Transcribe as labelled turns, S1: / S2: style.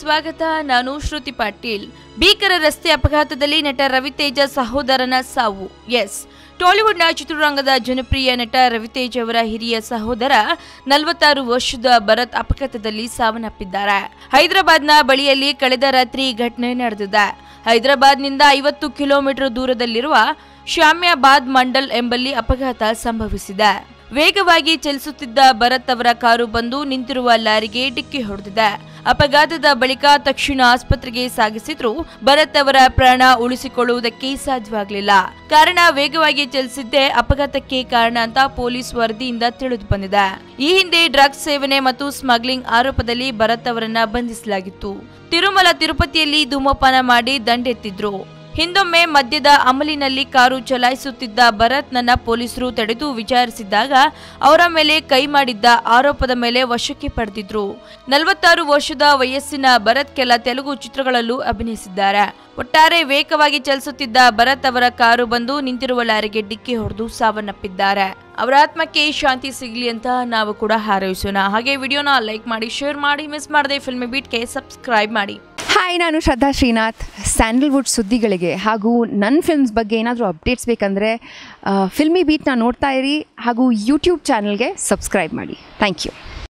S1: ಸ್ವಾಗತ. ನಾನು ಶ್ರುತಿ ಪಾಟೀಲ್. ಭೀಕರ ರಸ್ತೆ ಅಪಘಾತದಲ್ಲಿ ನಟ ರವಿತೇಜ ಸಹೋದರನ ಸಾವು. ಟಾಲಿವುಡ್ನ ಚಿತ್ರರಂಗದ ಜನಪ್ರಿಯ ನಟ ರವಿತೇಜ್ ಅವರ ಹಿರಿಯ ಸಹೋದರ 46 ವರ್ಷದ ಭರತ್ ಅಪಘಾತದಲ್ಲಿ ಸಾವನ್ನಪ್ಪಿದ್ದಾರೆ. ಹೈದರಾಬಾದ್ನ ಬಳಿಯಲ್ಲಿ ಕಳೆದ ರಾತ್ರಿ ಘಟನೆ ನಡೆದಿದೆ. ಹೈದರಾಬಾದ್ನಿಂದ 50 ಕಿಲೋಮೀಟರ್ ದೂರದಲ್ಲಿರುವ ಶಾಮ್ಯಾಬಾದ್ ಮಂಡಲ್ ಎಂಬಲ್ಲಿ ಅಪಘಾತ ಸಂಭವಿಸಿದೆ. ವೇಗವಾಗಿ ಚಲಿಸುತ್ತಿದ್ದ ಭರತ್ ಅವರ ಕಾರು ಬಂದು ನಿಂತಿರುವ ಲಾರಿಗೆ ಡಿಕ್ಕಿ ಹೊಡೆದಿದೆ. ಅಪಘಾತದ ಬಳಿಕ ತಕ್ಷಣ ಆಸ್ಪತ್ರೆಗೆ ಸಾಗಿಸಿದ್ರು ಭರತ್ ಅವರ ಪ್ರಾಣ ಉಳಿಸಿಕೊಳ್ಳುವುದಕ್ಕೆ ಸಾಧ್ಯವಾಗಲಿಲ್ಲ. ಕಾರಣ ವೇಗವಾಗಿ ಚಲಿಸಿದ್ದೇ ಅಪಘಾತಕ್ಕೆ ಕಾರಣ ಅಂತ ಪೊಲೀಸ್ ವರದಿಯಿಂದ ತಿಳಿದು ಬಂದಿದೆ. ಈ ಹಿಂದೆ ಡ್ರಗ್ಸ್ ಸೇವನೆ ಮತ್ತು ಸ್ಮಗ್ಲಿಂಗ್ ಆರೋಪದಲ್ಲಿ ಭರತ್ ಅವರನ್ನ ಬಂಧಿಸಲಾಗಿತ್ತು. ತಿರುಮಲ ತಿರುಪತಿಯಲ್ಲಿ ಧೂಮಪಾನ ಮಾಡಿ ದಂಡೆತ್ತಿದ್ರು. ಹಿಂದೊಮ್ಮೆ ಮದ್ಯದ ಅಮಲಿನಲ್ಲಿ ಕಾರು ಚಲಾಯಿಸುತ್ತಿದ್ದ ಭರತ್ ನನ್ನ ಪೊಲೀಸರು ತಡೆದು ವಿಚಾರಿಸಿದ್ದಾಗ ಅವರ ಮೇಲೆ ಕೈ ಮಾಡಿದ್ದ ಆರೋಪದ ಮೇಲೆ ವಶಕ್ಕೆ ಪಡೆದಿದ್ರು. 46 ವರ್ಷದ ವಯಸ್ಸಿನ ಭರತ್ ಕೆಲ ತೆಲುಗು ಚಿತ್ರಗಳಲ್ಲೂ ಅಭಿನಯಿಸಿದ್ದಾರೆ. ಒಟ್ಟಾರೆ ವೇಗವಾಗಿ ಚಲಿಸುತ್ತಿದ್ದ ಭರತ್ ಅವರ ಕಾರು ಬಂದು ನಿಂತಿರುವ ಲಾರಿಗೆ ಡಿಕ್ಕಿ ಹೊಡೆದು ಸಾವನ್ನಪ್ಪಿದ್ದಾರೆ. ಅವರ ಆತ್ಮಕ್ಕೆ ಶಾಂತಿ ಸಿಗಲಿ ಅಂತ ನಾವು ಕೂಡ ಹಾರೈಸೋಣ. ಹಾಗೆ ವಿಡಿಯೋನ ಲೈಕ್ ಮಾಡಿ, ಶೇರ್ ಮಾಡಿ, ಮಿಸ್ ಮಾಡದೆ ಫಿಲ್ಮಿ ಬೀಟ್ಗೆ ಸಬ್ಸ್ಕ್ರೈಬ್ ಮಾಡಿ.
S2: ಹಾಯ್, ನಾನು ಶ್ರದ್ಧಾ ಶ್ರೀನಾಥ್. ಸ್ಯಾಂಡಲ್ವುಡ್ ಸುದ್ದಿಗಳಿಗೆ ಹಾಗೂ ನನ್ನ ಫಿಲ್ಮ್ಸ್ ಬಗ್ಗೆ ಏನಾದರೂ ಅಪ್ಡೇಟ್ಸ್ ಬೇಕಂದರೆ ಫಿಲ್ಮಿ ಬೀಟ್ನ ನೋಡ್ತಾ ಇರಿ ಹಾಗೂ ಯೂಟ್ಯೂಬ್ ಚಾನಲ್ಗೆ ಸಬ್ಸ್ಕ್ರೈಬ್ ಮಾಡಿ. Thank you.